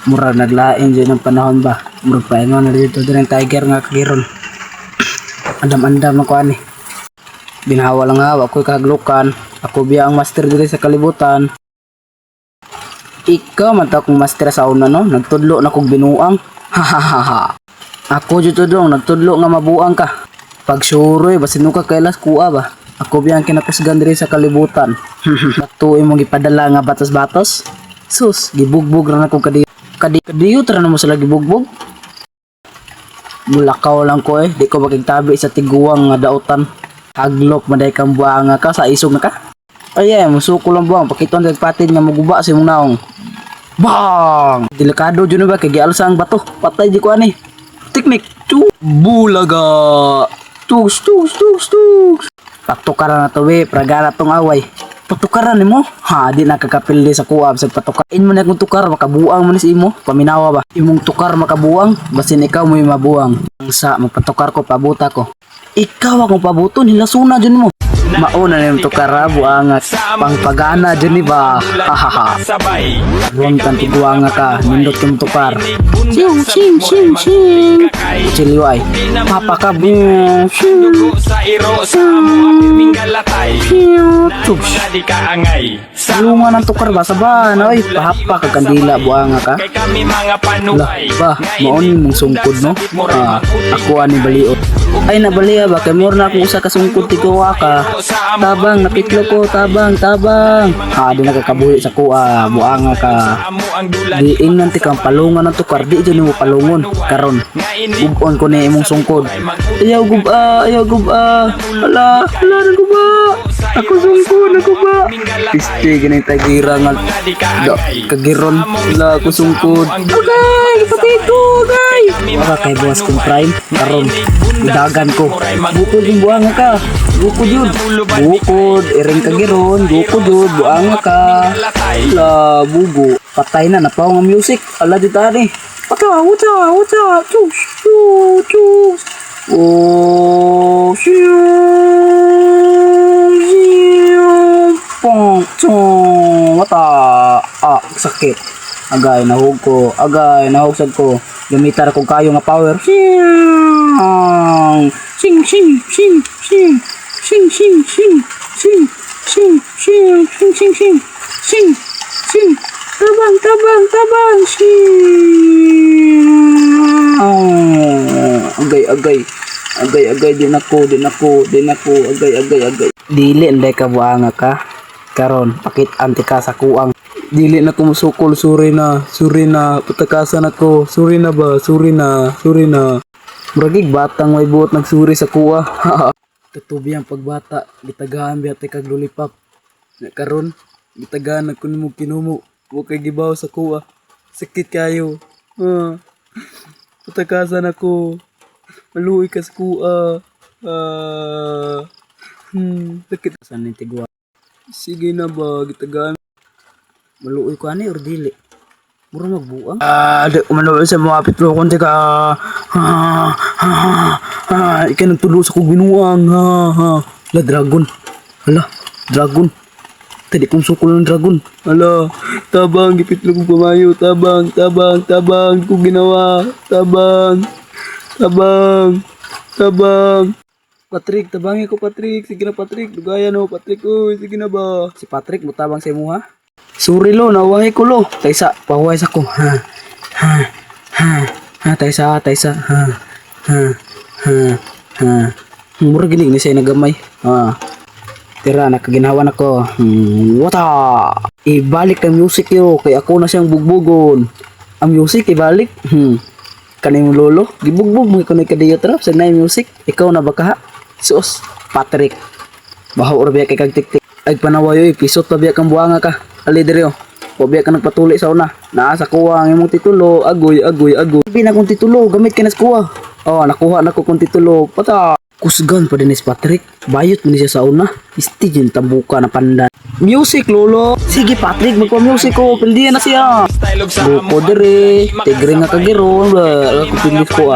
Mura naglain dyan ng panahon ba. Mura pa na dito din ang tiger nga kagiron. Andam-andam na ko ani. Binahawa lang hawa ako'y kahaglukan. Ako biya ang master dito sa kalibutan. Ikaw man ta kong master sa una no. Nagtudlo na kong binuang. Hahaha. Ako dito dong nagtudlo nga mabuang ka. Pag suroy basin ka kailas kuha ba. Ako biya ang kinapasgan diri sa kalibutan. Patuoy mong ipadala nga batas-batas. Sus, gibugbog ra na kong kadiyo tara na mo sila gibugbog. Mulakaw lang ko di ko makigtabi sa tiguang nga dautan. Haglok maday kang buanga ka sa isog na ka. Ay musuko lang buang pakiton nagpatid nga maguba si mong naong. Bang! Delikado dyan ba kay gialsa ang bato. Patay di ko ani. Teknik. Bulaga. Tugs. Patukaran na to pragara tong away. Patukaran nimo? Ha, di nakakapildi sa kuab sa patukain mo na kung tukar makabuang man si imo. Paminawa ba? Imong tukar makabuang, basin ikaw mo mabuang. Ang sa magpatukar ko pabuta ko. Ikaw akong pabuton hilasuna dyan mo. Mauna na yung tukar buang at pangpagana dyan ni ba? Hahaha. Buang kang tiguanga ka, nindot yung tukar. Sing. Chiliway. Papa ka buang. Salungan ang tukar ba sa ba? Ay, pahapa ka kandila buanga ka. Lah, ba, mauni mong sungkod no? Ako ani baliot. Ay nabaliya ba kay more na akong usa ka sungkod tiguwa ka. Tabang napitlo ko, tabang. Ha, di nakakabuhi sa kuha, buanga ka. Di ingnan ti kang palungan ng tukar, di dyan mo palungon. Karon, gubon ko ni imong sungkod. Ayaw guba. Hala, naguba. Ako sungkod, naguba. Piste, ganang tagira nga. Kagiron, hala, ako sungkod. Okay, ipatid ko, okay. Wala kay buwas kong prime, karon. Dagan ko. Bukod yung buanga ka. Bukod yun. Bukod. Iring kagiron. Bukod yun. Buanga ka. Ala, bugo. Patay na. Napaw nga music. Ala, dito ani. Wata. Chus. Oh, Wata. Sakit. Agay, nahug sad ko. Gamitar ko kayo nga power. Sing. Tabang. Agay din ako. Agay. Dili nday ka buanga ka. Karon pakit anti ka sa kuang. Dili na ko musukol, suri na, patakasan ako, suri na. Muragig batang may buot nagsuri sa kuha. Katubi ang pagbata, gitagahan biya te kag lollipop. Karon, gitagahan ako nimo kinumo, wa kay gibaw sa kuha. Sakit kayo. Patakasan ako. Maluoy ka sa kuha. Sakit san ni tigwa. Sige na ba, gitagahan. Maluoy ko ani or dili? Mura magbuang? Maluoy sa mga pitlo konti ka. Ikaw nagtulo sa kong binuang. La, dragon. Hala, dragon. Tadi kong sukol ng dragon. Hala, tabang, gipitlo kong pamayo. Tabang. Kung ginawa. Tabang. Patrick, tabangi ko Patrick. Sige na Patrick, dugayan o Patrick. Uy, sige na ba? Si Patrick, mutabang sa imo ha? Suri lo, nawahay ko lo. Taysa, pahuway sa ko. Taysa. Mura gilig ni siya nagamay. Tira, nakaginawan ako. Wata! Ibalik ang music yo, kay ako na siyang bugbugon. Ang music, ibalik. Kanayong lolo, gibugbog mo ikaw na ikadiyo trap sa na music. Ikaw na baka ha? Sus, Patrick. Bahaw orbiya kay kag tiktik. Ay panawayo, pisot pa biya kang buanga ka. Ali diri o. Pabiya ka nagpatuli sa una. Naa sa kuha ang imong titulo. Agoy. Sabi na kong titulo. Gamit ka na sa kuha. Nakuha na ko kong titulo. Pata. Kusgan pa din is Patrick. Bayot mo niya sa una. Isti yun tambuka na pandan. Music, lolo. Sige, Patrick. Magpa-music ko. Pildihan na siya. Buko diri. Tigre nga kagiron. Ako pilit ko